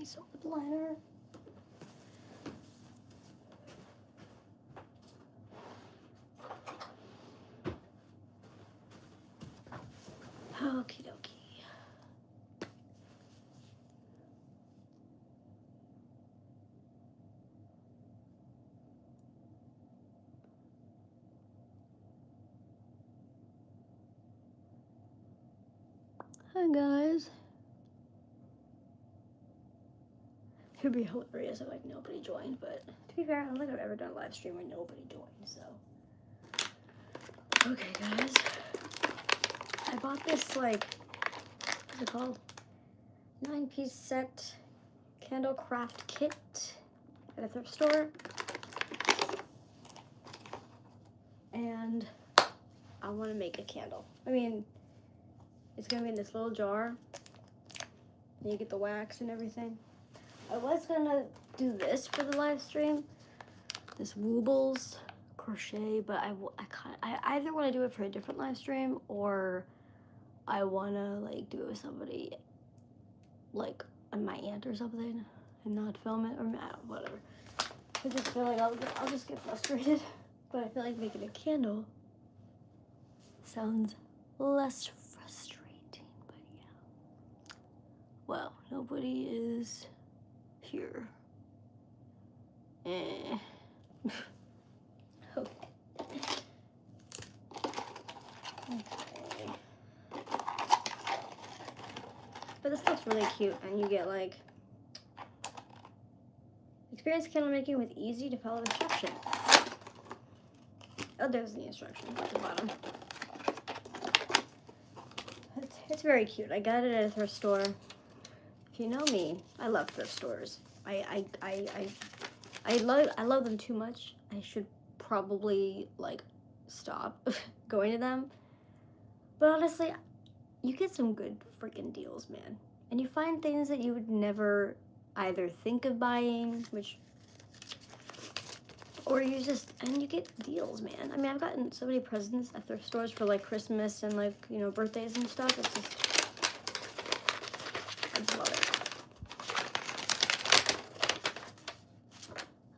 Nice lip liner. Okie dokie. Hi guys. It would be hilarious if like nobody joined, but to be fair, I don't think I've ever done a live stream where nobody joined, so. Okay guys. I bought this like, what's it called? 9-piece set candle craft kit at a thrift store. And I want to make a candle. I mean, it's gonna be in this little jar. And you get the wax and everything. I was gonna do this for the live stream, this Woobles crochet, but I either want to do it for a different live stream or I want to like do it with somebody, like my aunt or something, and not film it, or whatever. I just feel like I'll just get frustrated, but I feel like making a candle sounds less frustrating, but yeah. Well, nobody is here. Okay. But this stuff's really cute, and you get like experience candle making with easy to follow instructions. Oh, there's the instructions at the bottom. It's very cute. I got it at a thrift store. If you know me, I love thrift stores. I love them too much. I should probably like stop going to them. But honestly, you get some good freaking deals, man. And you find things that you would never either think of buying, or you get deals, man. I mean, I've gotten so many presents at thrift stores for like Christmas and like, you know, birthdays and stuff. It's just, I just love it.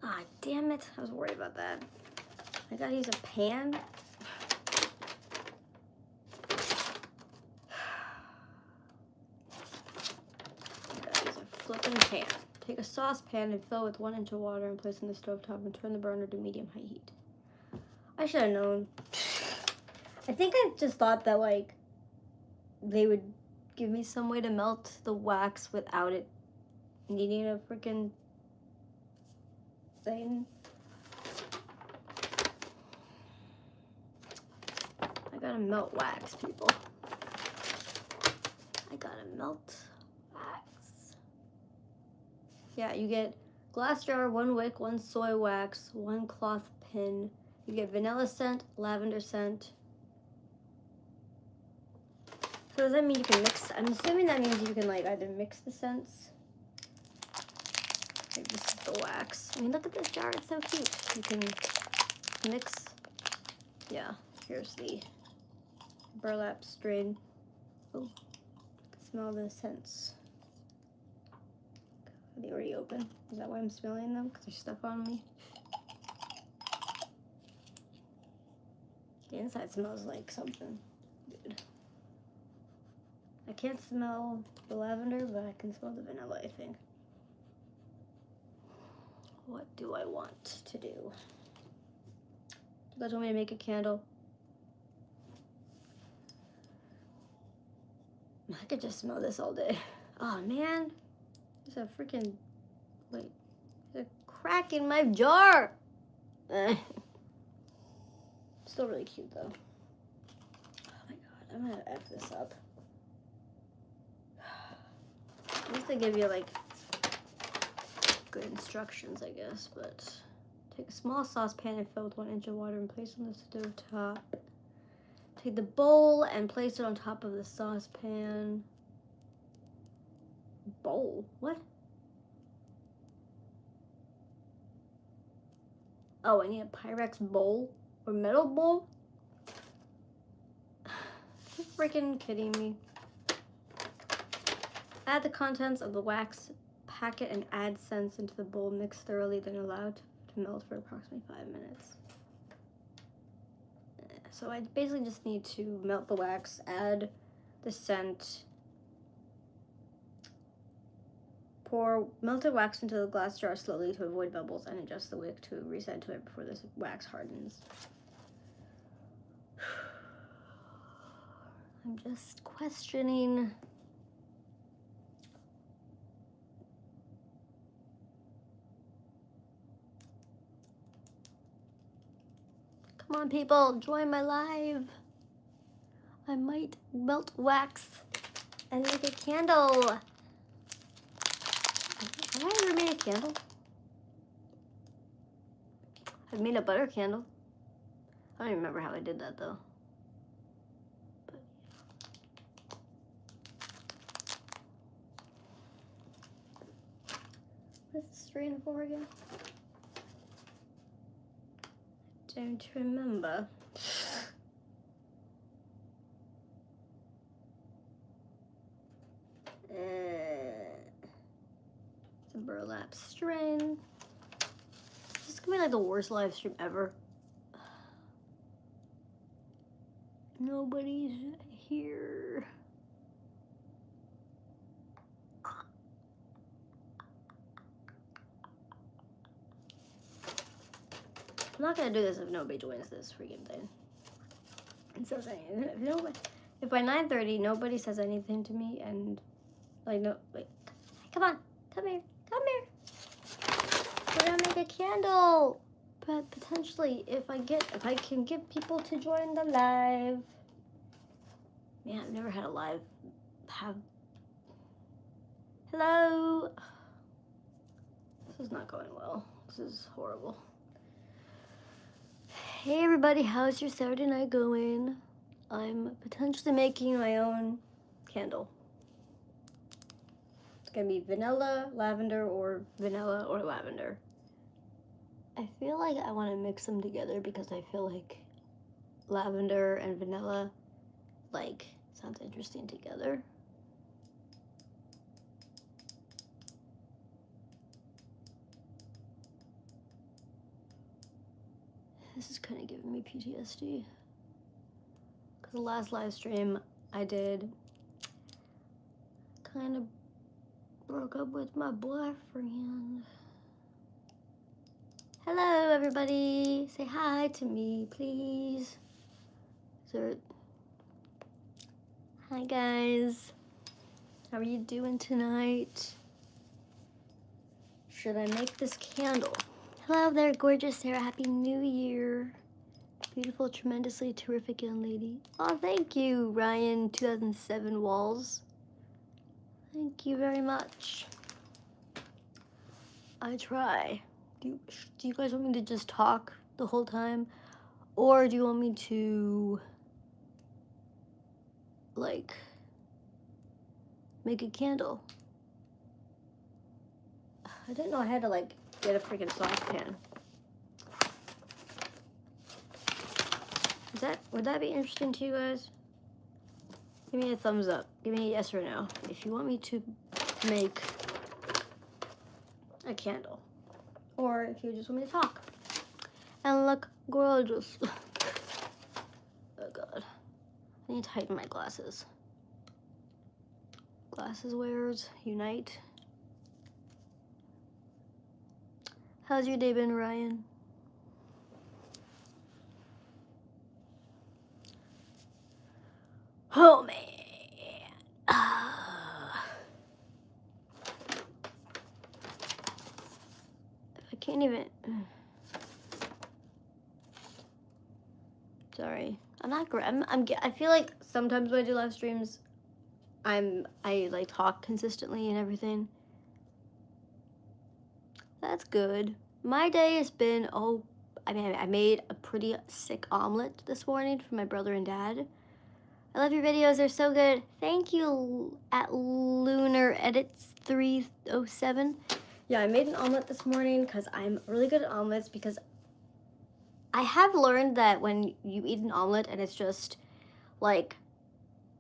Ah, damn it. I was worried about that. I gotta use a pan. Flipping pan. Take a saucepan and fill with 1 inch of water and place on the stovetop and turn the burner to medium-high heat. I should have known. I think I just thought that like they would give me some way to melt the wax without it needing a freaking thing. I gotta melt wax, people. I gotta melt wax. Yeah, you get glass jar, 1 wick, 1 soy wax, 1 cloth pin. You get vanilla scent, lavender scent. So does that mean you can mix? I'm assuming that means you can like either mix the scents. Like this is the wax. I mean, look at this jar, it's so cute. You can mix. Yeah, here's the burlap strain. Oh, smell the scents. Are they already open? Is that why I'm smelling them? Because there's stuff on me? The inside smells like something. Dude. I can't smell the lavender, but I can smell the vanilla, I think. What do I want to do? You guys want me to make a candle? I could just smell this all day. Oh man, there's a freaking, wait, there's a crack in my jar. Still really cute though. Oh my god, I'm gonna F this up. At least they give you like good instructions, I guess, but take a small saucepan and fill with 1 inch of water and place on the stove top. Take the bowl and place it on top of the saucepan. Bowl? What? Oh, I need a Pyrex bowl or metal bowl? You're freaking kidding me. Add the contents of the wax pack it and add scents into the bowl. Mix thoroughly, then allow to melt for approximately 5 minutes. So I basically just need to melt the wax, add the scent, pour melted wax into the glass jar slowly to avoid bubbles, and adjust the wick to reset to it before this wax hardens. I'm just questioning. Come on, people, join my live. I might melt wax and make a candle. Have I ever made a candle? I've made a butter candle. I don't even remember how I did that though. But, what's the strain for again? Don't remember. It's a burlap strain. This is gonna be like the worst live stream ever. Nobody's here. I'm not gonna do this if nobody joins this freaking thing and says anything. If by 9:30 nobody says anything to me and like no, wait, come on, come here. We're gonna make a candle, but potentially if I can get people to join the live. Man, I've never had a live have. Hello. This is not going well. This is horrible. Hey everybody, how's your Saturday night going? I'm potentially making my own candle. It's gonna be vanilla, lavender, or vanilla or lavender. I feel like I want to mix them together because I feel like lavender and vanilla like sounds interesting together. This is kind of giving me PTSD. Because the last live stream I did kind of broke up with my boyfriend. Hello, everybody. Say hi to me, please. Hi, guys. How are you doing tonight? Should I make this candle? Hello there, gorgeous Sarah. Happy New Year. Beautiful, tremendously terrific young lady. Oh, thank you, Ryan 2007 Walls. Thank you very much. I try. Do you guys want me to just talk the whole time? Or do you want me to, like, make a candle? I didn't know I had to, like, get a freaking saucepan. Would that be interesting to you guys? Give me a thumbs up. Give me a yes or no if you want me to make a candle. Or if you just want me to talk. And look gorgeous. Oh god. I need to tighten my glasses. Glasses wearers, unite. How's your day been, Ryan? Oh, man. I can't even. Sorry. I'm not great. I feel like sometimes when I do live streams, I like talk consistently and everything. That's good. My day has been, I made a pretty sick omelet this morning for my brother and dad. I love your videos, they're so good. Thank you at Lunar Edits 307. Yeah, I made an omelet this morning because I'm really good at omelets, because I have learned that when you eat an omelet and it's just like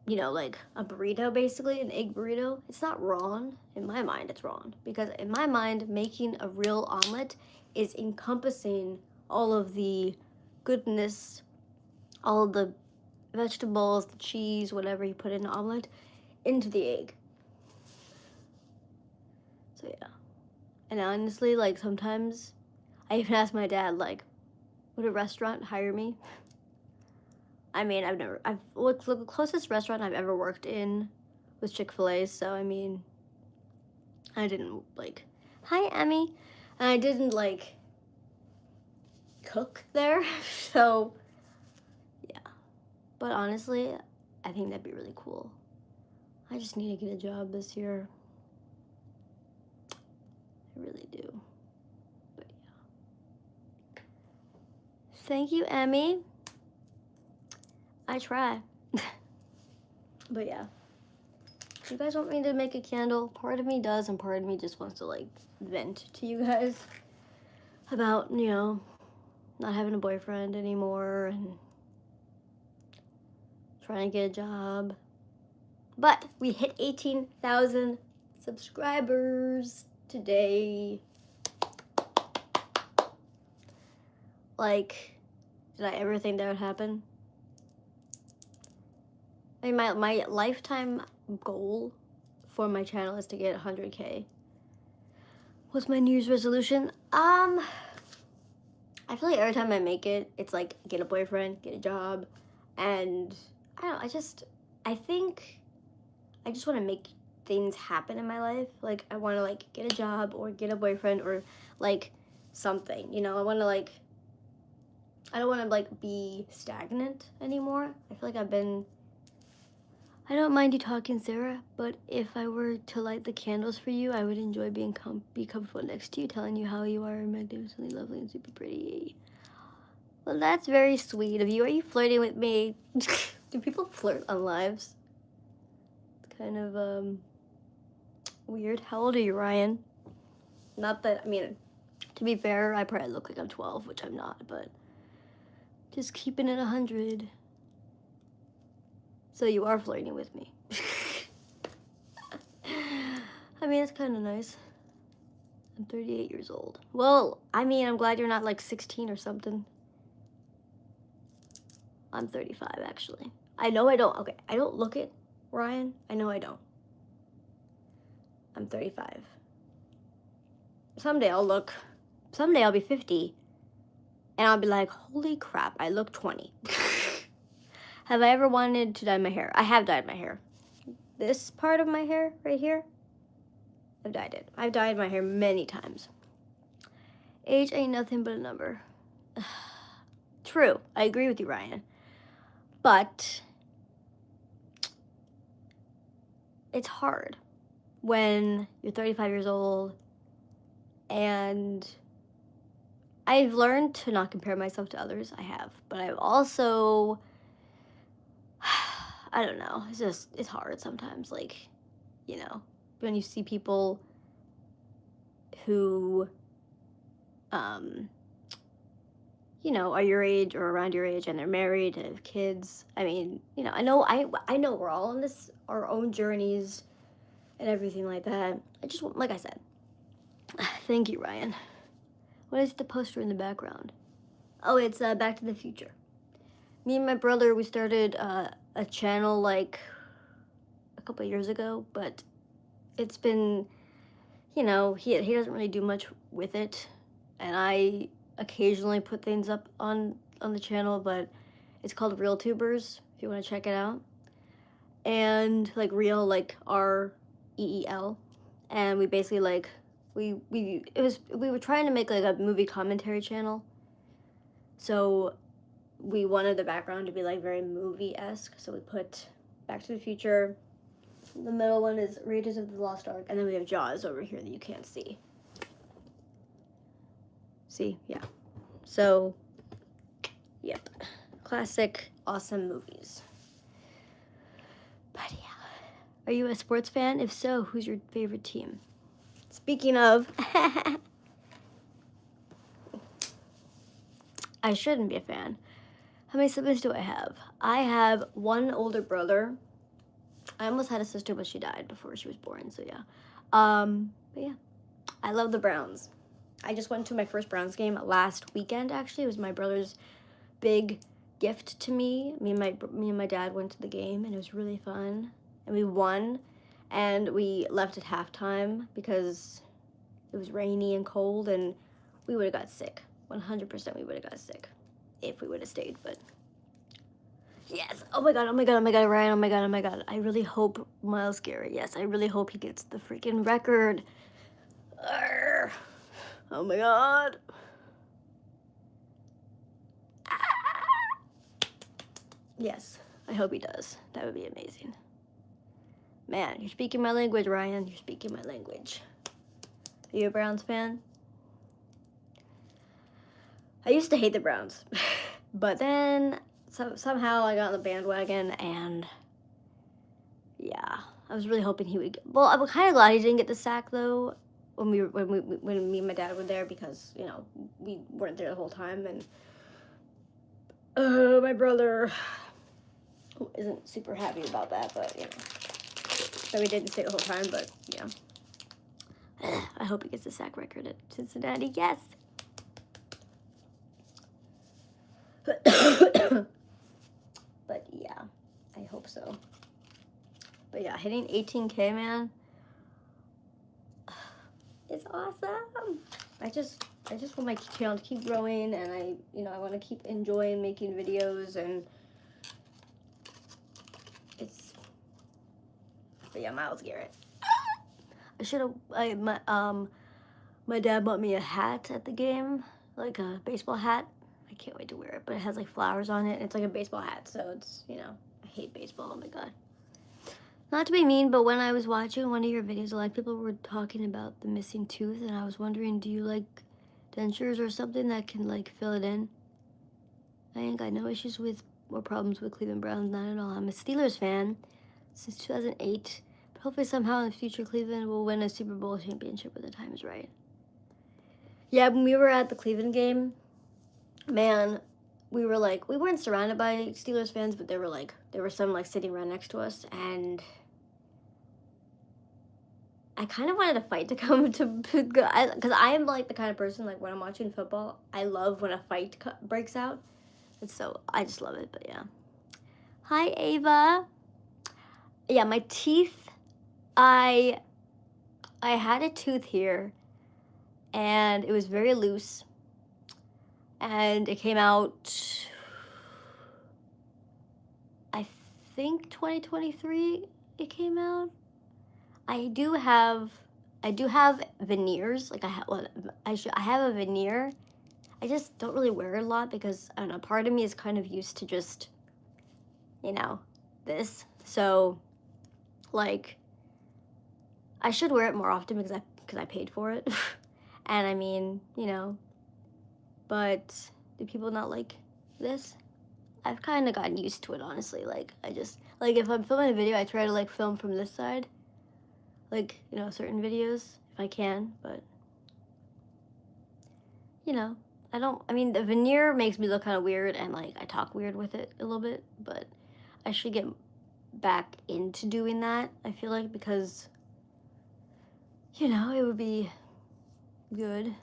you know, like a burrito, basically, an egg burrito. It's not wrong. In my mind, it's wrong. Because in my mind, making a real omelet is encompassing all of the goodness, all of the vegetables, the cheese, whatever you put in an omelet, into the egg. So yeah. And honestly, like sometimes I even ask my dad, like, would a restaurant hire me? I mean, the closest restaurant I've ever worked in was Chick-fil-A, so I mean, I didn't like, hi Emmy, and I didn't like cook there, so yeah. But honestly, I think that'd be really cool. I just need to get a job this year. I really do. But yeah. Thank you, Emmy. I try. But yeah. If you guys want me to make a candle, part of me does, and part of me just wants to like vent to you guys about, you know, not having a boyfriend anymore and trying to get a job. But we hit 18,000 subscribers today. Like, did I ever think that would happen? I mean, my lifetime goal for my channel is to get 100K. What's my New Year's resolution? I feel like every time I make it, it's like get a boyfriend, get a job, and I don't know, I think I just want to make things happen in my life. Like I want to like get a job or get a boyfriend or like something, you know. I don't want to like be stagnant anymore. I feel like I don't mind you talking, Sarah, but if I were to light the candles for you, I would enjoy be comfortable next to you, telling you how you are magnificently lovely and super pretty. Well, that's very sweet of you. Are you flirting with me? Do people flirt on lives? It's kind of, weird. How old are you, Ryan? Not that, I mean, to be fair, I probably look like I'm 12, which I'm not, but just keeping it 100. So you are flirting with me. I mean, it's kind of nice. I'm 38 years old. Well, I mean, I'm glad you're not like 16 or something. I'm 35, actually. I know I don't. Okay, I don't look it, Ryan. I know I don't. I'm 35. Someday I'll be 50, and I'll be like, holy crap, I look 20. Have I ever wanted to dye my hair? I have dyed my hair. This part of my hair, right here, I've dyed it. I've dyed my hair many times. Age ain't nothing but a number. True, I agree with you, Ryan. But it's hard when you're 35 years old, and I've learned to not compare myself to others. I have, but I've also, I don't know, it's hard sometimes, like, you know, when you see people who, you know, are your age or around your age and they're married and have kids. I mean, you know, I know we're all on our own journeys and everything like that. I just, like I said, thank you, Ryan. What is the poster in the background? Oh, it's Back to the Future. Me and my brother, we started a channel like a couple of years ago, but it's been, you know, he doesn't really do much with it, and I occasionally put things up on the channel, but it's called Real Tubers, if you want to check it out. And like real, like REEL, and we basically like we were trying to make like a movie commentary channel, so we wanted the background to be like very movie-esque, so we put Back to the Future. The middle one is Raiders of the Lost Ark, and then we have Jaws over here that you can't see. See? Yeah. So, yep. Classic, awesome movies. But yeah. Are you a sports fan? If so, who's your favorite team? Speaking of, I shouldn't be a fan. How many siblings do I have? I have one older brother, I almost had a sister, but she died before she was born, so yeah. But yeah, I love the Browns. I just went to my first Browns game last weekend, actually. It was my brother's big gift to me. Me and my dad went to the game, and it was really fun. And we won, and we left at halftime because it was rainy and cold, and we would have got sick. 100% we would have got sick if we would have stayed, but yes. Oh my god, oh my god, oh my god, Ryan, oh my god, oh my god. I really hope Myles Garrett, yes, I really hope he gets the freaking record. Arrgh. Oh my god. Yes, I hope he does. That would be amazing. Man, you're speaking my language, Ryan. You're speaking my language. Are you a Browns fan? I used to hate the Browns, but then somehow I got on the bandwagon, and yeah, I was really hoping he would get, well, I'm kind of glad he didn't get the sack though when me and my dad were there, because you know we weren't there the whole time, and my brother isn't super happy about that, but you know, so we didn't stay the whole time, but yeah. I hope he gets the sack record at Cincinnati. Yes. But yeah, I hope so. But yeah, hitting 18K, man, it's awesome. I just want my channel to keep growing, and I want to keep enjoying making videos, and it's, but yeah, Myles Garrett. I should have, my dad bought me a hat at the game, like a baseball hat. I can't wait to wear it, but it has like flowers on it, and it's like a baseball hat, so it's, you know, I hate baseball, oh my god. Not to be mean, but when I was watching one of your videos, a lot of people were talking about the missing tooth, and I was wondering, do you like dentures or something that can like fill it in? I ain't got no issues with or problems with Cleveland Browns, not at all. I'm a Steelers fan since 2008, but hopefully somehow in the future Cleveland will win a Super Bowl championship when the time is right. Yeah, when we were at the Cleveland game, man, we were like, we weren't surrounded by Steelers fans, but there were some like sitting right next to us, and I kind of wanted a fight to come to, because I am like the kind of person, like when I'm watching football, I love when a fight breaks out, and so I just love it. But yeah, hi Ava. Yeah, my teeth, I had a tooth here, and it was very loose, and it came out, I think 2023 it came out. I do have veneers. Like I have a veneer. I just don't really wear it a lot because I don't know. Part of me is kind of used to just, you know, this. So, like, I should wear it more often because I paid for it, and I mean, you know. But do people not like this? I've kind of gotten used to it, honestly. Like I just like if I'm filming a video, I try to like film from this side. Like, you know, certain videos, if I can, but, you know, I mean, the veneer makes me look kind of weird, and, like, I talk weird with it a little bit, but I should get back into doing that, I feel like, because, you know, it would be good.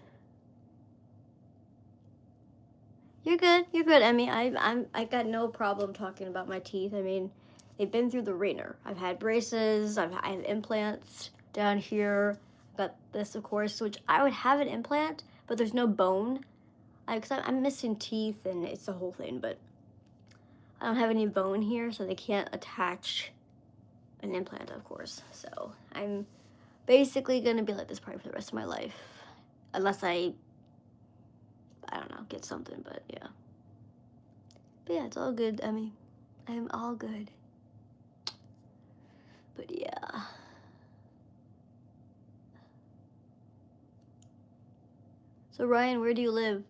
You're good, Emmy. I got no problem talking about my teeth. I mean, they've been through the ringer. I've had braces, I have implants down here. I've got this, of course, which I would have an implant, but there's no bone. Because I'm missing teeth, and it's the whole thing, but I don't have any bone here, so they can't attach an implant, of course. So I'm basically going to be like this probably for the rest of my life, unless I don't know, get something, but yeah. But yeah, it's all good, Emmy. I'm all good. But yeah. So Ryan, where do you live?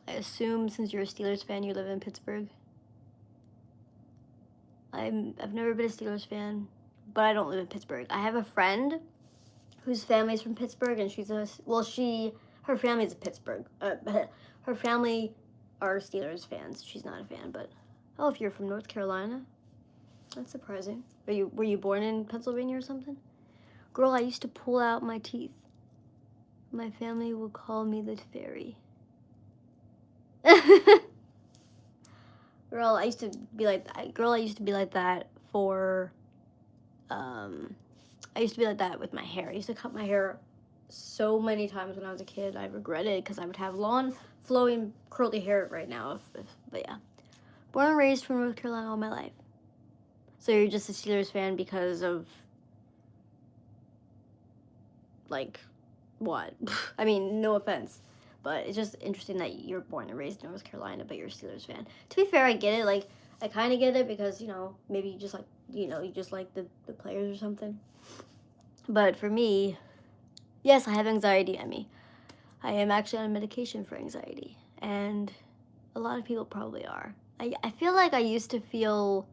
I assume since you're a Steelers fan, you live in Pittsburgh. I've never been a Steelers fan, but I don't live in Pittsburgh. I have a friend whose family's from Pittsburgh, and her family's a Pittsburgh. Her family are Steelers fans. She's not a fan, but if you're from North Carolina, That's surprising. Were you born in Pennsylvania or something? Girl, I used to pull out my teeth. My family would call me the fairy. Girl, I used to be like that for I used to be like that with my hair. I used to cut my hair so many times when I was a kid. I regret it because I would have long, flowing, curly hair right now. But yeah, born and raised from North Carolina all my life. So you're just a Steelers fan because of, like, what? I mean, no offense, but it's just interesting that you're born and raised in North Carolina, but you're a Steelers fan. To be fair, I get it. Like, I kind of get it because, you know, maybe you just like, you just like the players or something. But for me, yes, I have anxiety, Emmy. I am actually on medication for anxiety, and a lot of people probably are. I feel like I used to feel,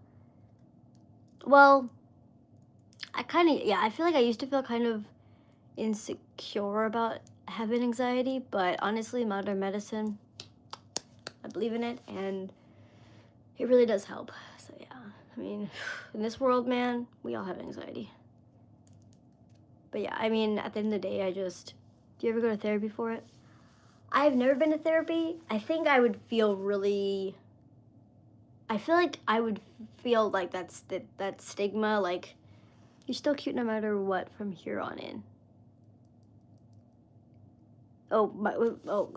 well, I feel like I used to feel kind of insecure about having anxiety, but honestly, modern medicine, I believe in it, and it really does help. So yeah, I mean, in this world, man, we all have anxiety. But yeah, I mean, at the end of the day, do you ever go to therapy for it? I've never been to therapy. I think I would feel really, I feel like I would feel like that stigma, like, you're still cute no matter what from here on in. Oh,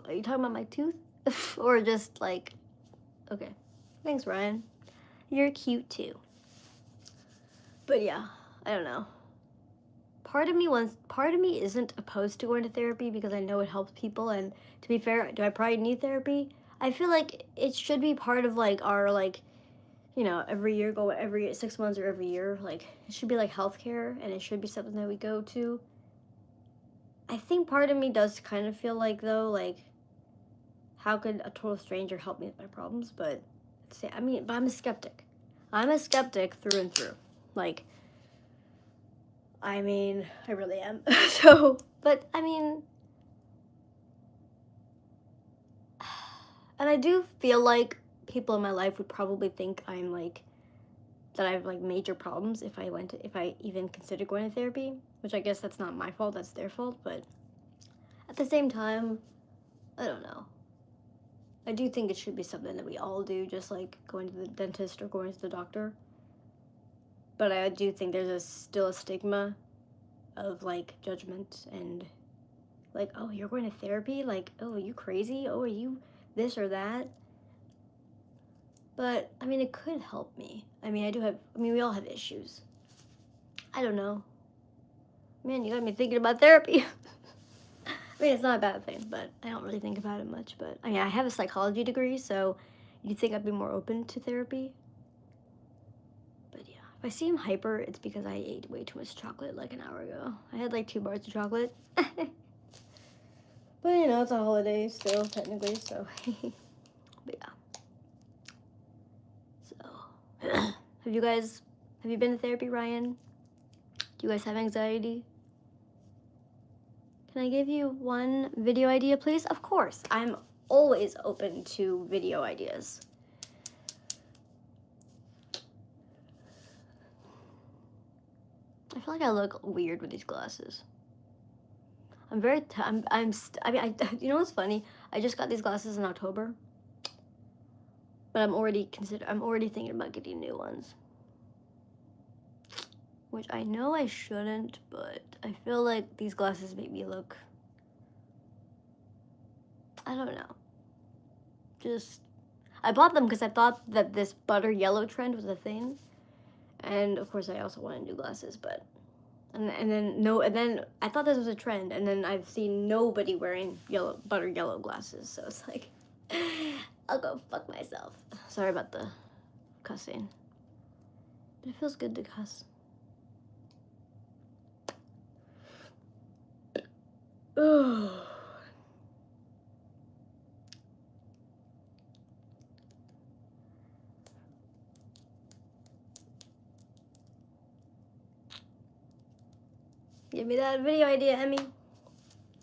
are you talking about my tooth? Or just like, okay. Thanks, Ryan. You're cute too. But yeah, I don't know. Part of me isn't opposed to going to therapy because I know it helps people, and to be fair, do I probably need therapy? I feel like it should be part of like our, like, you know, every 6 months or every year. Like, it should be like healthcare, and it should be something that we go to. I think part of me does kind of feel like, though, like, how could a total stranger help me with my problems? But but I'm a skeptic. I'm a skeptic through and through. Like, I mean, I really am. So, but I mean, and I do feel like people in my life would probably think I'm like, that I have like major problems if I even consider going to therapy, which I guess that's not my fault, that's their fault. But at the same time, I don't know. I do think it should be something that we all do, just like going to the dentist or going to the doctor. But I do think there's still a stigma of like judgment and like, oh, you're going to therapy? Like, oh, are you crazy? Oh, are you this or that? But I mean, it could help me. I mean, we all have issues. I don't know. Man, you got me thinking about therapy. I mean, it's not a bad thing, but I don't really think about it much. But I mean, I have a psychology degree, so you'd think I'd be more open to therapy. But yeah, if I seem hyper, it's because I ate way too much chocolate like an hour ago. I had like 2 bars of chocolate. But you know, it's a holiday still, technically, so. But yeah. So, have you been to therapy, Ryan? Do you guys have anxiety? Can I give you one video idea, please? Of course, I'm always open to video ideas. I feel like I look weird with these glasses. You know what's funny? I just got these glasses in October, but I'm already thinking about getting new ones. Which I know I shouldn't, but I feel like these glasses make me look, I don't know. I bought them because I thought that this butter yellow trend was a thing. And of course I also wanted new glasses, but and then I thought this was a trend, and then I've seen nobody wearing butter yellow glasses, so it's like, I'll go fuck myself. Sorry about the cussing, but it feels good to cuss. Ugh. Give me that video idea, Emmy.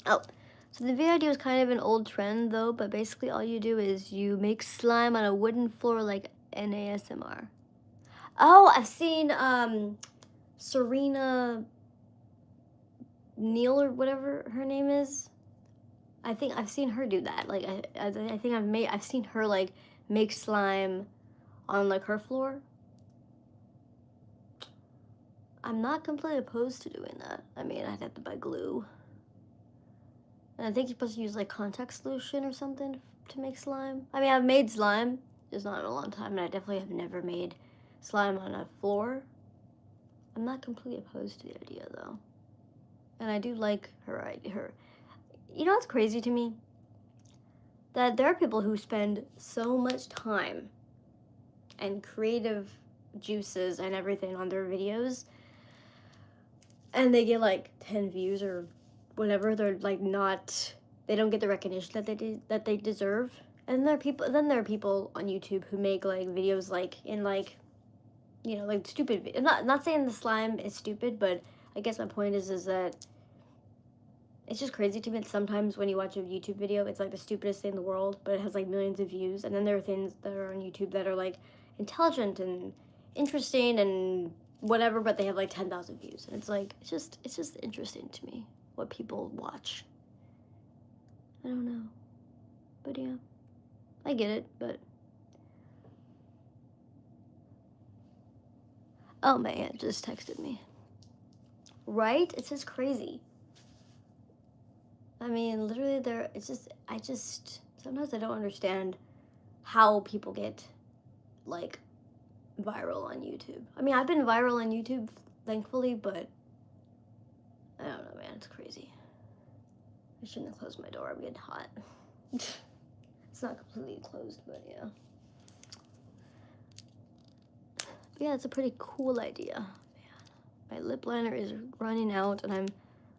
Oh, so the video idea was kind of an old trend though, but basically all you do is you make slime on a wooden floor like an ASMR. Oh, I've seen Serena Neal or whatever her name is. I think I've seen her do that. Like I think I've seen her like make slime on like her floor. I'm not completely opposed to doing that. I mean, I'd have to buy glue. And I think you're supposed to use like contact solution or something to make slime. I mean, I've made slime, just not in a long time, and I definitely have never made slime on a floor. I'm not completely opposed to the idea though. And I do like her idea. You know what's crazy to me? That there are people who spend so much time and creative juices and everything on their videos, and they get like 10 views or whatever. They're like not, they don't get the recognition that they deserve. And there are people on YouTube who make like videos like in like, you know, like stupid. I'm not saying the slime is stupid, but I guess my point is that it's just crazy to me that sometimes when you watch a YouTube video, it's like the stupidest thing in the world, but it has like millions of views. And then there are things that are on YouTube that are like intelligent and interesting and whatever, but they have like 10,000 views. And it's like, it's just interesting to me what people watch. I don't know. But yeah, I get it, but. Oh, my aunt just texted me. Right? It's just crazy. I mean, literally sometimes I don't understand how people get, like, viral on YouTube. I mean, I've been viral on YouTube, thankfully, but I don't know, man, it's crazy. I shouldn't have closed my door, I'm getting hot. It's not completely closed, but yeah. But yeah, it's a pretty cool idea. Man, my lip liner is running out, and I'm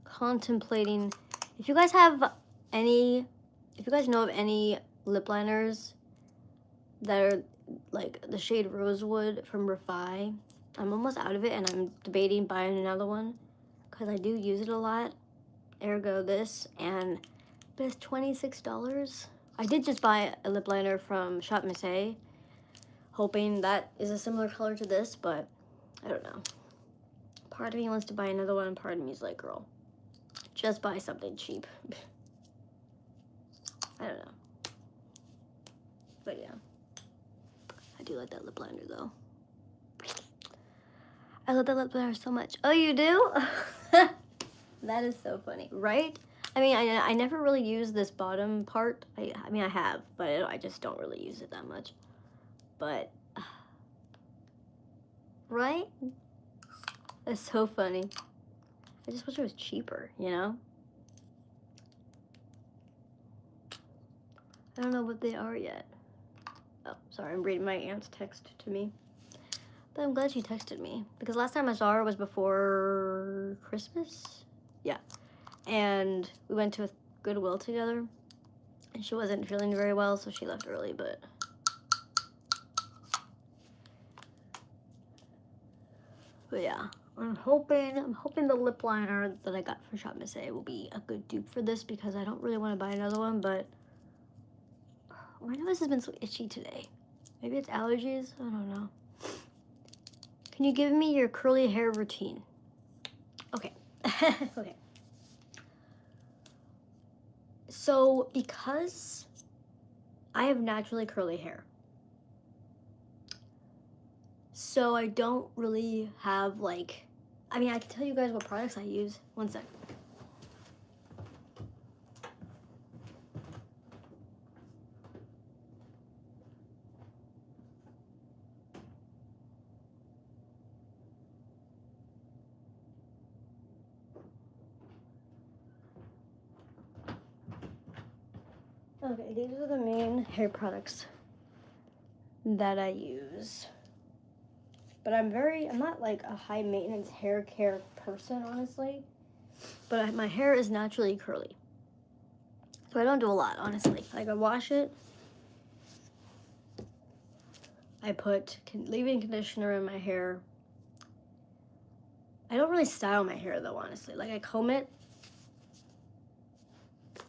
contemplating. If you guys know of any lip liners that are like the shade Rosewood from Refi, I'm almost out of it, and I'm debating buying another one because I do use it a lot. Ergo this, and it's $26. I did just buy a lip liner from Shop Miss A, hoping that is a similar color to this, but I don't know. Part of me wants to buy another one, and part of me is like, girl, just buy something cheap. I don't know. But yeah. I do like that lip liner though. I love that lip liner so much. Oh, you do? That is so funny, right? I mean, I never really use this bottom part. I mean, I have, but I just don't really use it that much. But, right? That's so funny. I just wish it was cheaper, you know? I don't know what they are yet. Oh, sorry, I'm reading my aunt's text to me. But I'm glad she texted me, because last time I saw her was before Christmas. Yeah. And we went to a Goodwill together, and she wasn't feeling very well, so she left early, but yeah, I'm hoping the lip liner that I got from Shop Miss A will be a good dupe for this, because I don't really want to buy another one, but my nose has been so itchy today. Maybe it's allergies, I don't know. Can you give me your curly hair routine? Okay. Okay. So, because I have naturally curly hair, so I don't really have like, I mean, I can tell you guys what products I use. One sec. Okay, these are the main hair products that I use. But I'm not like a high maintenance hair care person, honestly. But my hair is naturally curly. So I don't do a lot, honestly. Like, I wash it. I put leave-in conditioner in my hair. I don't really style my hair, though, honestly. Like, I comb it,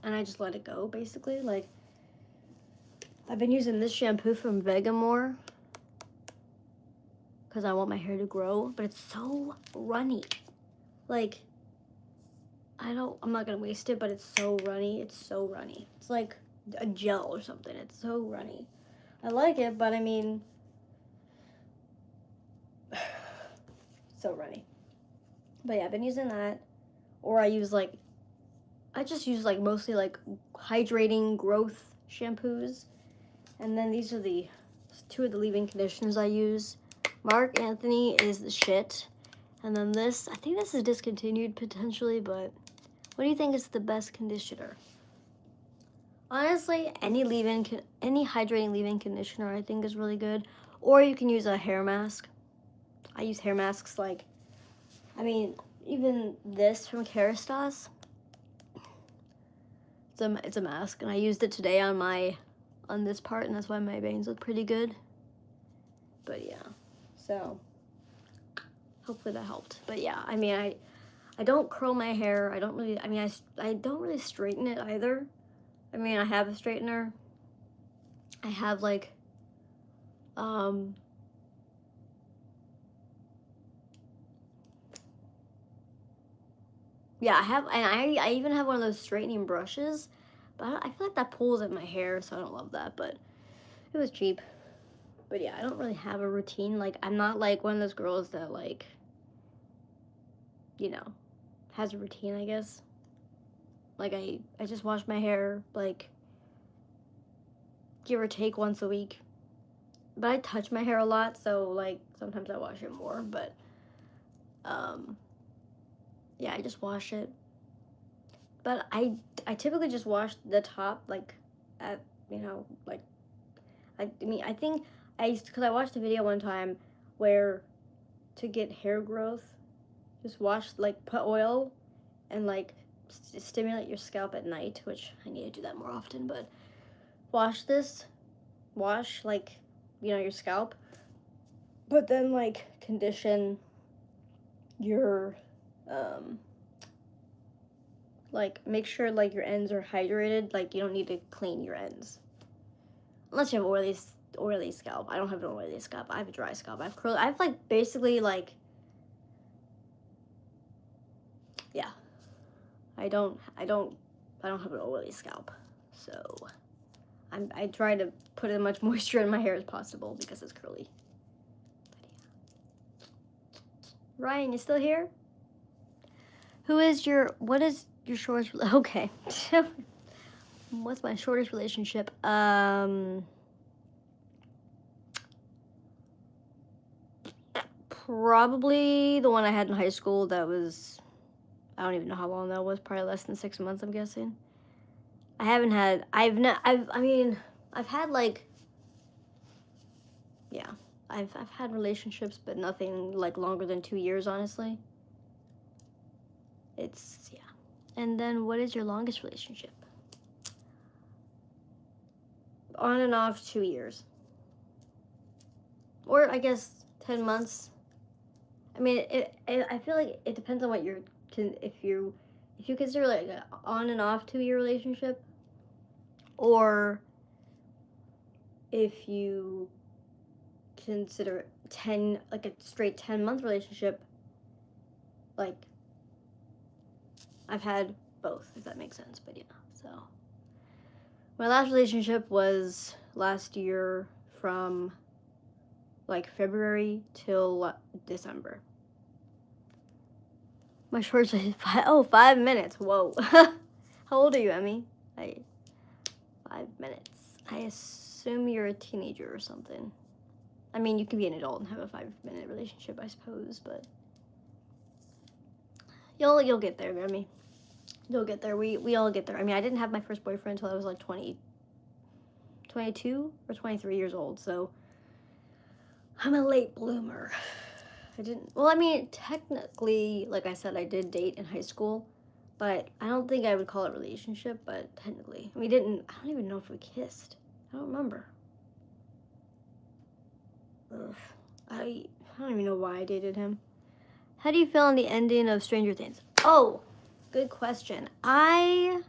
and I just let it go, basically. Like, I've been using this shampoo from Vegamore. because I want my hair to grow, but it's so runny. Like, I'm not gonna waste it, but it's so runny. It's so runny. It's like a gel or something. It's so runny. I like it, but I mean, so runny. But yeah, I've been using that. Or I just use like mostly like hydrating growth shampoos. And then these are the 2 of the leave-in conditioners I use. Marc Anthony is the shit. And then this, I think this is discontinued potentially, but what do you think is the best conditioner? Honestly, any hydrating leave-in conditioner I think is really good. Or you can use a hair mask. I use hair masks like, I mean, even this from Kerastase. It's a mask, and I used it today on this part, and that's why my bangs look pretty good. But yeah, so hopefully that helped. But yeah, I mean, I don't curl my hair. I don't really, I mean, I don't really straighten it either. I mean, I have a straightener. I have like, yeah, I even have one of those straightening brushes, but I feel like that pulls at my hair, so I don't love that, but it was cheap. But yeah, I don't really have a routine. Like, I'm not like one of those girls that like, you know, has a routine, I guess. Like, I just wash my hair, like, give or take once a week. But I touch my hair a lot, so, like, sometimes I wash it more, but, yeah, I just wash it. But I typically just wash the top, like, at, you know, like, I mean, I think because I watched a video one time where to get hair growth, just wash, like, put oil and, like, stimulate your scalp at night, which I need to do that more often, but wash, like, you know, your scalp, but then, like, condition your, like, make sure, like, your ends are hydrated. Like, you don't need to clean your ends. Unless you have oily scalp. I don't have an oily scalp. I have a dry scalp. I have, like, basically, like, yeah. I don't have an oily scalp. So, I try to put as much moisture in my hair as possible because it's curly. Ryan, you still here? What is your shortest, okay. What's my shortest relationship? Probably the one I had in high school that was, I don't even know how long that was, probably less than 6 months, I'm guessing. I've had like, yeah, I've had relationships, but nothing like longer than 2 years, honestly. It's, yeah. And then what is your longest relationship? On and off 2 years. Or I guess 10 months. I mean, I feel like it depends on what if you consider like an on and off 2 year relationship, or if you consider like a straight 10-month relationship. Like, I've had both, if that makes sense. But yeah, so my last relationship was last year from like February till December. My shortest is 5 minutes. Whoa. How old are you, Emmy? 5 minutes. I assume you're a teenager or something. I mean, you can be an adult and have a 5-minute relationship, I suppose, but you'll get there, Emmy. You'll get there. We all get there. I mean, I didn't have my first boyfriend until I was like 22 or 23 years old, so I'm a late bloomer. Technically, like I said, I did date in high school, but I don't think I would call it a relationship, but technically. I don't even know if we kissed. I don't remember. Ugh. I don't even know why I dated him. How do you feel on the ending of Stranger Things? Oh, good question. Wow.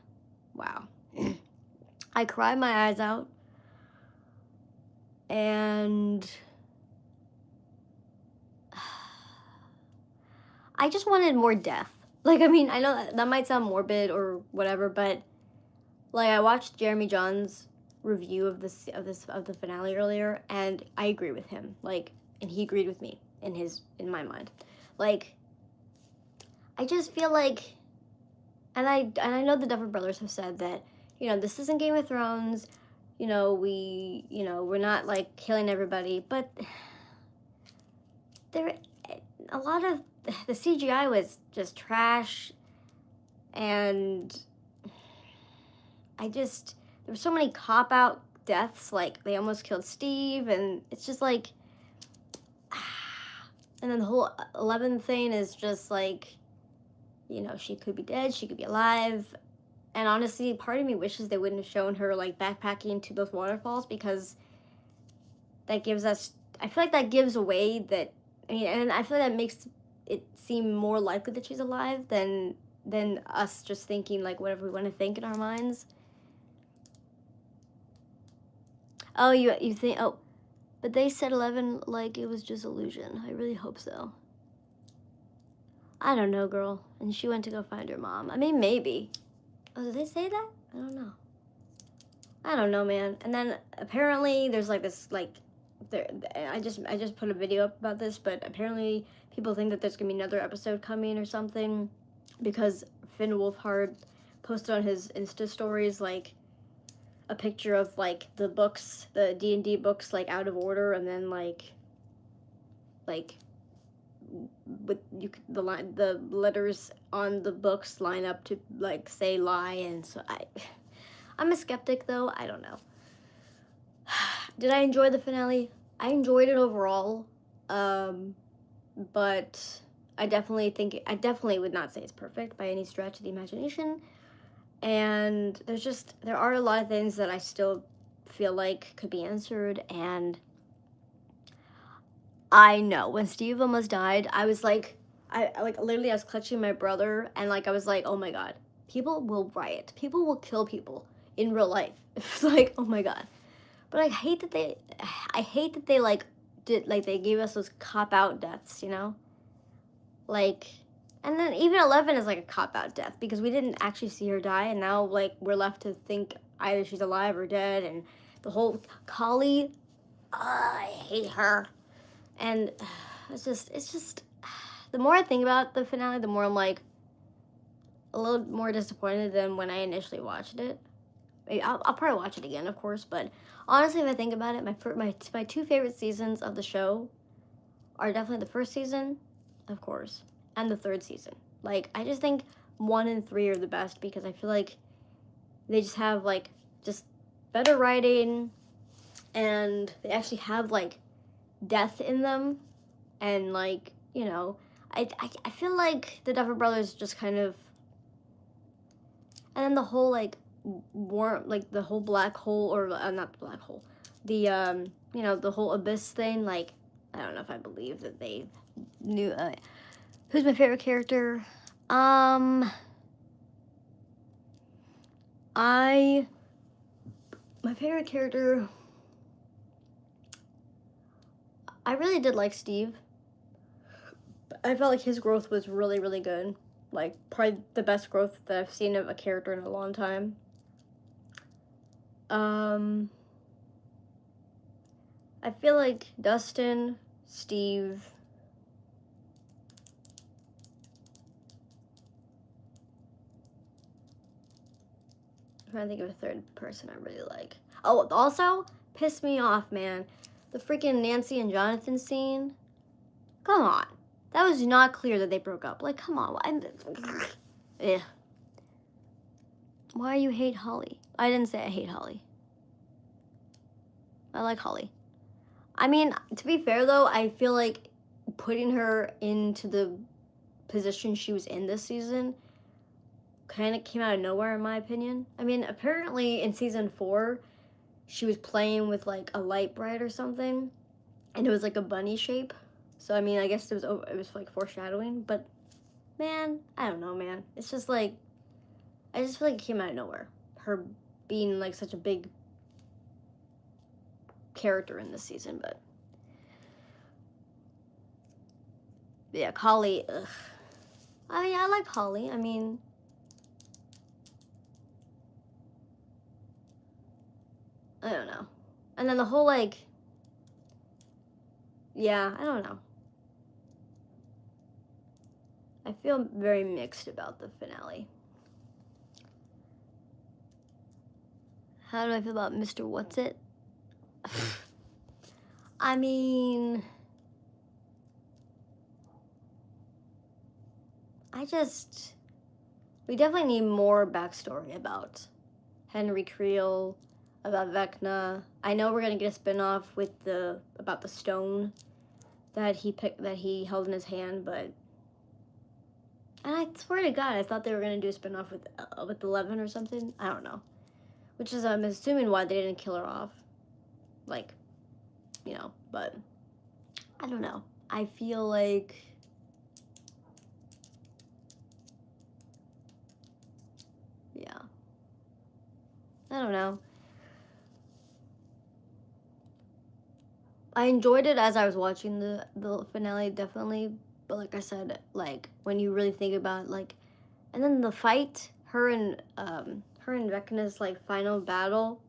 I cried my eyes out, and I just wanted more death. Like, I mean, I know that might sound morbid or whatever, but like I watched Jeremy John's review of the finale earlier, and I agree with him. Like, and he agreed with me in my mind. Like, I just feel like, and I know the Duffer Brothers have said that, you know, this isn't Game of Thrones. You know, we're not like killing everybody, but there, a lot of the CGI was just trash, and there were so many cop out deaths. Like they almost killed Steve, and it's just like, and then the whole 11 thing is just like, you know, she could be dead, she could be alive. And honestly, part of me wishes they wouldn't have shown her like backpacking to those waterfalls, because that gives us, I feel like that gives away that, I mean, and I feel like that makes it seem more likely that she's alive than us just thinking like whatever we want to think in our minds. Oh, you think, oh, but they said 11 like it was just illusion. I really hope so. I don't know, girl. And she went to go find her mom. I mean, maybe. Oh, did they say that? I don't know. I don't know, man. And then apparently there's like this like, I just put a video up about this, but apparently people think that there's gonna be another episode coming or something, because Finn Wolfhard posted on his Insta stories like a picture of like the books, the D&D books, like out of order, and then like with the letters on the books line up to like say lie. And so I'm a skeptic though. I don't know. Did I enjoy the finale? I enjoyed it overall, but I definitely would not say it's perfect by any stretch of the imagination. And there are a lot of things that I still feel like could be answered. And I know when Steve almost died, I was like, I was clutching my brother, and like I was like, oh my god, people will riot, people will kill people in real life. It's like, oh my god. But I hate that they like did, like they gave us those cop out deaths, you know, like. And then even 11 is like a cop out death, because we didn't actually see her die, and now like we're left to think either she's alive or dead. And the whole Kali, I hate her. And it's just the more I think about the finale, the more I'm like a little more disappointed than when I initially watched it. I'll probably watch it again, of course, but honestly, if I think about it, my two favorite seasons of the show are definitely the first season, of course, and the third season. Like, I just think 1 and 3 are the best, because I feel like they just have like just better writing, and they actually have like death in them. And like, you know, I feel like the Duffer Brothers just kind of, and then the whole like like the whole black hole, or not the black hole, the you know, the whole abyss thing. Like, I don't know if I believe that they knew. Who's my favorite character? My favorite character, I really did like Steve. I felt like his growth was really, really good. Like, probably the best growth that I've seen of a character in a long time. I feel like Dustin, Steve, I'm trying to think of a third person I really like. Oh, also, pissed me off, man. The freaking Nancy and Jonathan scene. Come on. That was not clear that they broke up. Like, come on. Yeah. Why you hate Holly? I didn't say I hate Holly. I like Holly. I mean, to be fair though, I feel like putting her into the position she was in this season kind of came out of nowhere, in my opinion. I mean, apparently in season 4, she was playing with like a light bright or something, and it was like a bunny shape. So I mean, I guess it was like foreshadowing. But man, I don't know, man. It's just like, I just feel like it came out of nowhere. Her being like such a big character in this season. But yeah, Kali, ugh. I mean, I like Holly. I mean, I don't know. And then the whole, like, yeah, I don't know. I feel very mixed about the finale. How do I feel about Mr. What's It? I mean, we definitely need more backstory about Henry Creel, about Vecna. I know we're gonna get a spinoff with about the stone that he held in his hand, but and I swear to God, I thought they were gonna do a spinoff with 11 or something. I don't know, which is I'm assuming why they didn't kill her off, like, you know. But I don't know. I feel like yeah. I don't know. I enjoyed it as I was watching the finale, definitely. But like I said, like when you really think about it, like, and then the fight, her and Vecna's like final battle,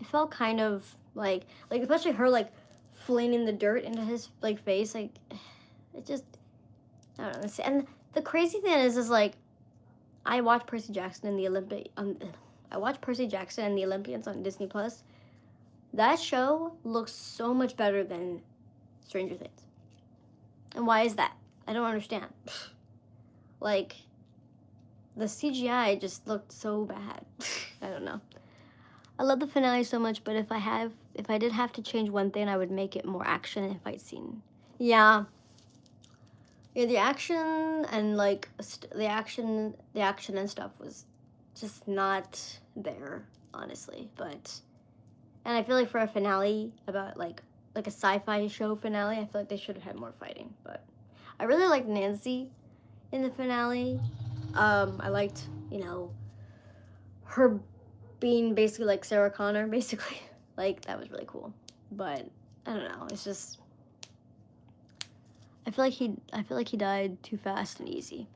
it felt kind of like especially her like flinging the dirt into his like face, like it just I don't know. And the crazy thing is like I watched Percy Jackson and the Olympians on Disney Plus. That show looks so much better than Stranger Things. And why is that? I don't understand. Like, the CGI just looked so bad. I don't know. I love the finale so much, but if I did have to change one thing, I would make it more action and fight scene. Yeah. Yeah, the action and like the action and stuff was just not there, honestly. But and I feel like for a finale about like a sci-fi show finale, I feel like they should have had more fighting. But I really liked Nancy in the finale. I liked, you know, her being basically like Sarah Connor, basically. Like that was really cool. But I don't know. It's just I feel like he died too fast and easy.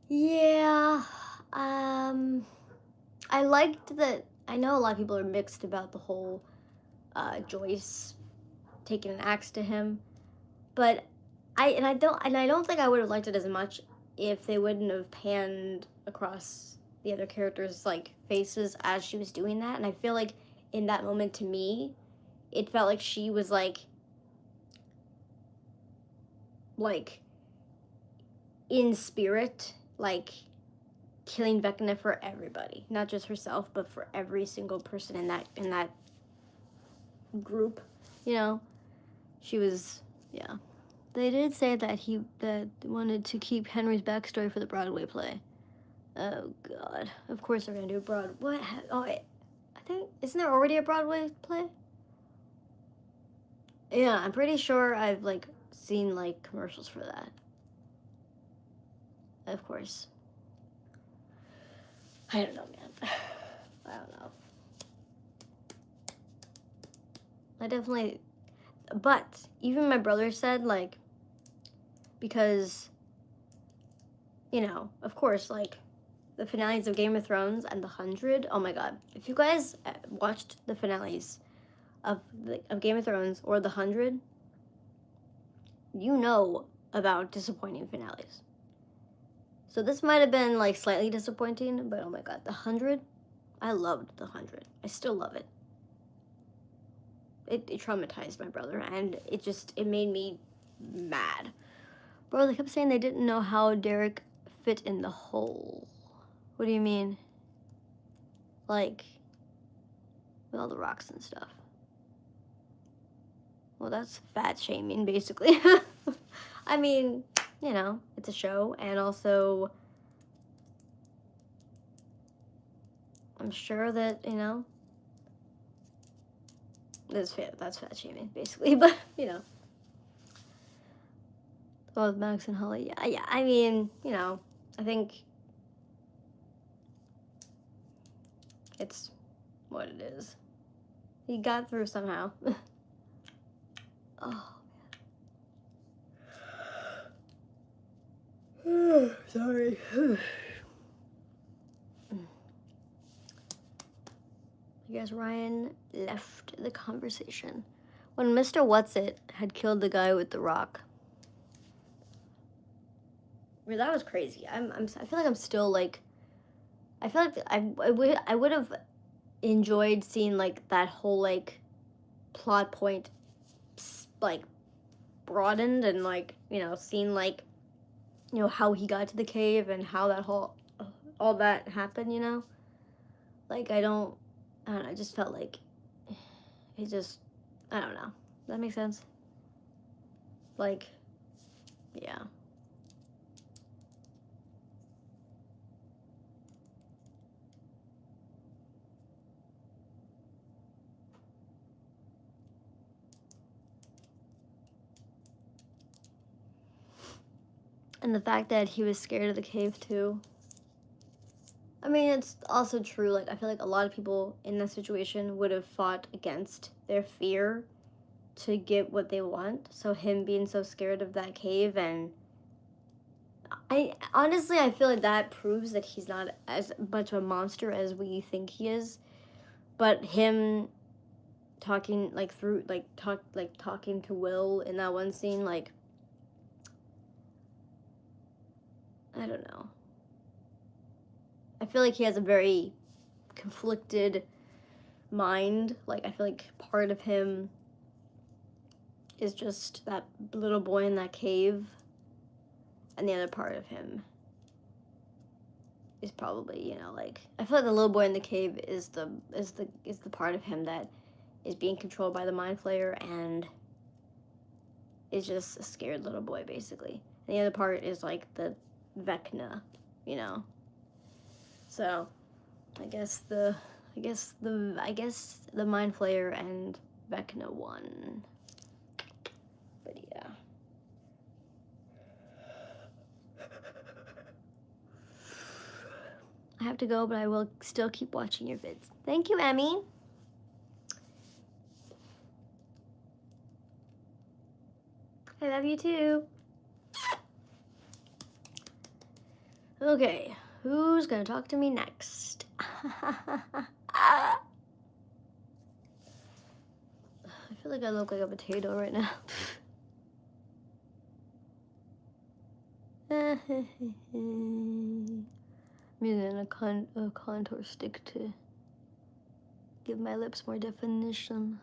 Yeah. I liked that. I know a lot of people are mixed about the whole Joyce taking an axe to him, but I don't think I would have liked it as much if they wouldn't have panned across the other characters' like faces as she was doing that. And I feel like in that moment, to me, it felt like she was like in spirit, like killing Vecna for everybody, not just herself, but for every single person in that group. You know, she was, yeah. They did say that he wanted to keep Henry's backstory for the Broadway play. Oh God! Of course they're gonna do a What? Oh, I think isn't there already a Broadway play? Yeah, I'm pretty sure I've like seen like commercials for that. Of course. I don't know, man. I don't know. I definitely, but even my brother said like, because, you know, of course, like, the finales of Game of Thrones and The 100. Oh my God! If you guys watched the finales of Game of Thrones or The 100, you know about disappointing finales. So this might have been like slightly disappointing, but oh my God, The 100, I loved The 100. I still love it. It traumatized my brother, and it made me mad. Bro, they kept saying they didn't know how Derek fit in the hole. What do you mean? Like, with all the rocks and stuff. Well, that's fat shaming, basically. I mean, you know, it's a show, and also, I'm sure that, you know, that's fat shaming, basically, but, you know. Well, with Max and Holly, yeah, I mean, you know, I think it's what it is. He got through somehow. Oh, Sorry. I guess Ryan left the conversation when Mr. Whatsit had killed the guy with the rock. I mean, that was crazy. I feel like I'm still like. I feel like I would have enjoyed seeing like that whole like plot point like broadened and like seeing like how he got to the cave and how that whole all that happened. Like I don't know, I just felt like it just I don't know. Does that make sense? Like, yeah. And the fact that he was scared of the cave too. I mean, it's also true. Like, I feel like a lot of people in that situation would have fought against their fear to get what they want. So him being so scared of that cave, and I feel like that proves that he's not as much of a monster as we think he is. But him talking talking to Will in that one scene, like, I don't know. I feel like he has a very conflicted mind. Like, I feel like part of him is just that little boy in that cave, and the other part of him is probably, like, I feel like the little boy in the cave is the part of him that is being controlled by the Mind Flayer and is just a scared little boy, basically. And the other part is like the Vecna, So, I guess the Mind Flayer and Vecna won. But yeah. I have to go, but I will still keep watching your vids. Thank you, Emmy. I love you too. Okay, who's gonna talk to me next? I feel like I look like a potato right now. I'm using a contour stick to give my lips more definition.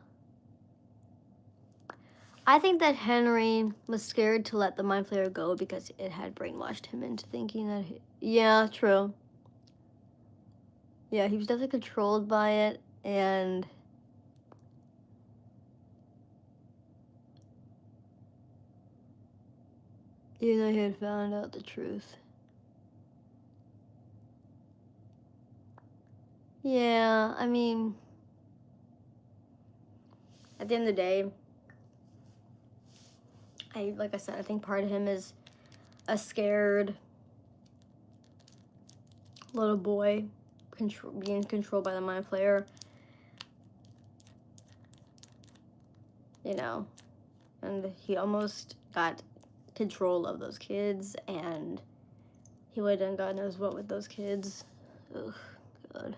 I think that Henry was scared to let the Mind Flayer go because it had brainwashed him into thinking that yeah, true. Yeah, he was definitely controlled by it, and even though he had found out the truth. Yeah, I mean, at the end of the day, like I said, I think part of him is a scared little boy being controlled by the Mind Flayer. And he almost got control of those kids, and he would have done God knows what with those kids. Ugh, God.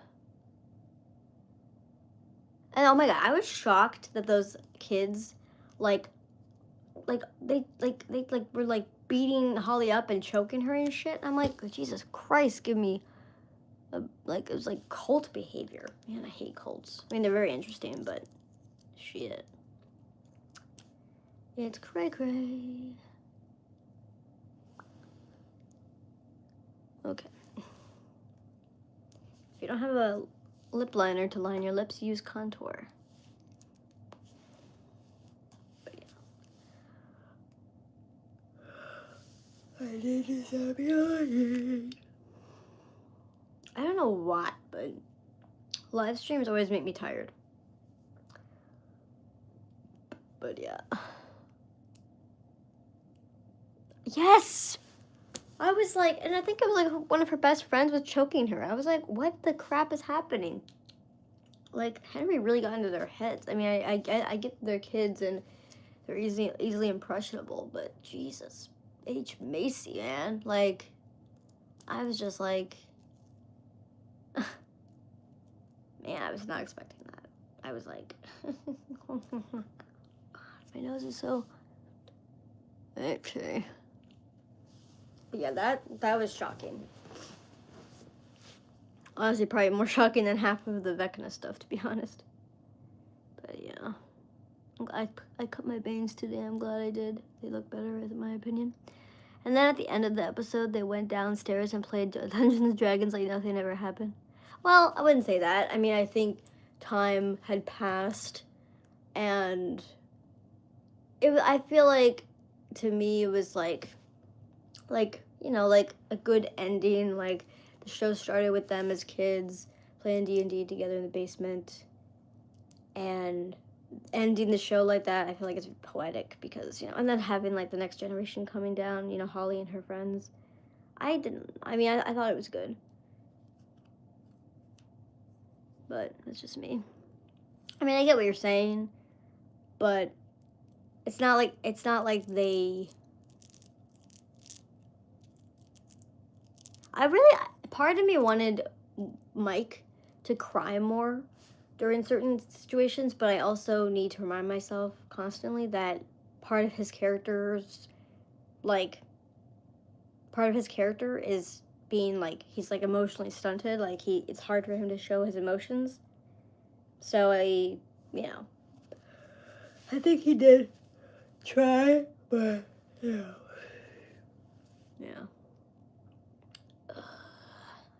And oh my God, I was shocked that those kids, they were like beating Holly up and choking her and shit. I'm like, Jesus Christ, give me it was like cult behavior. Man, I hate cults. I mean, they're very interesting, but shit. It's cray-cray. Okay. If you don't have a lip liner to line your lips, use contour. But yeah. I need to stop yawning. I don't know why, but live streams always make me tired. But yeah. Yes! I was like, and I think it was like one of her best friends was choking her. I was like, what the crap is happening? Like, Henry really got into their heads. I mean, I get they're kids and they're easily impressionable, but Jesus. H. Macy, man. Like, I was just like, man, I was not expecting that. I was like, God, my nose is so itchy. But yeah, that was shocking. Honestly, probably more shocking than half of the Vecna stuff, to be honest. But yeah, I cut my bangs today. I'm glad I did. They look better, in my opinion. And then at the end of the episode, they went downstairs and played Dungeons and Dragons like nothing ever happened. Well, I wouldn't say that. I mean, I think time had passed, and I feel like, to me, it was like you know, like a good ending. Like, the show started with them as kids playing D&D together in the basement, and ending the show like that, I feel like it's poetic because, you know, and then having like the next generation coming down, you know, Holly and her friends. I thought it was good, but it's just me. I mean, I get what you're saying, but it's not like they. Part of me wanted Mike to cry more during certain situations, but I also need to remind myself constantly that part of his character is being like, he's like emotionally stunted. Like, it's hard for him to show his emotions. So I think he did try, but yeah.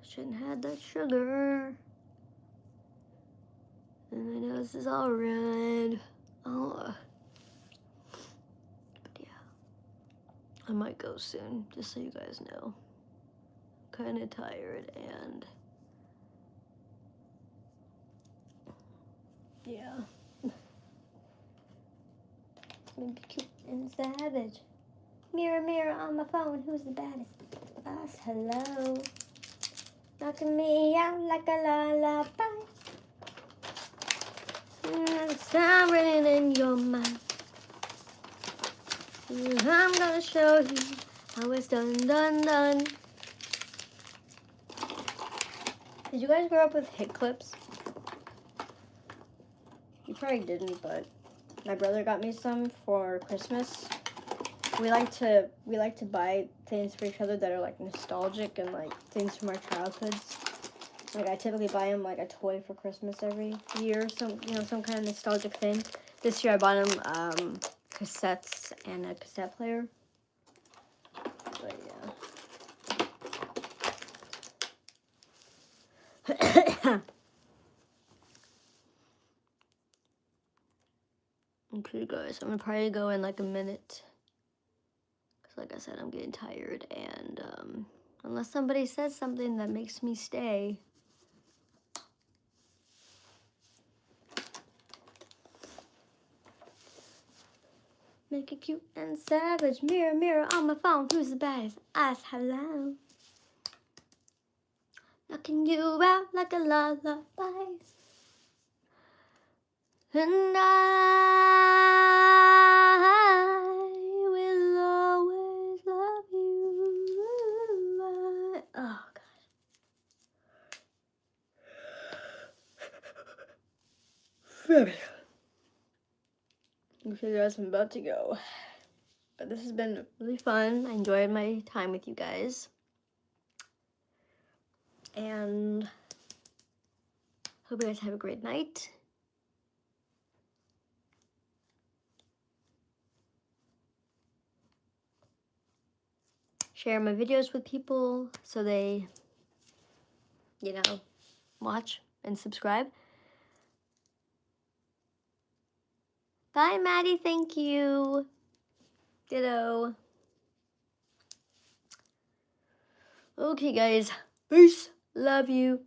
Shouldn't have had that sugar. And my nose is all red. Oh. But yeah. I might go soon, just so you guys know. Kind of tired and yeah. Maybe cute and savage. Mirror, mirror on my phone, who's the baddest? Us, hello. Knocking me out like a lullaby. Sounding in your mind. I'm gonna show you how it's done. Did you guys grow up with hit clips? You probably didn't, but my brother got me some for Christmas. We like to buy things for each other that are like nostalgic and like things from our childhoods. Like, I typically buy him like a toy for Christmas every year, some kind of nostalgic thing. This year I bought him cassettes and a cassette player. But yeah. Okay, guys, I'm gonna probably go in like a minute. Cause like I said, I'm getting tired, and unless somebody says something that makes me stay. Make it cute and savage. Mirror, mirror on my phone, who's the baddest? Us, hello. Knocking you out like a lullaby. And I will always love you. Oh, God. Okay, guys, I'm about to go. But this has been really fun. I enjoyed my time with you guys. And hope you guys have a great night. Share my videos with people so they, watch and subscribe. Bye, Maddie. Thank you. Ditto. Okay, guys. Peace. Love you.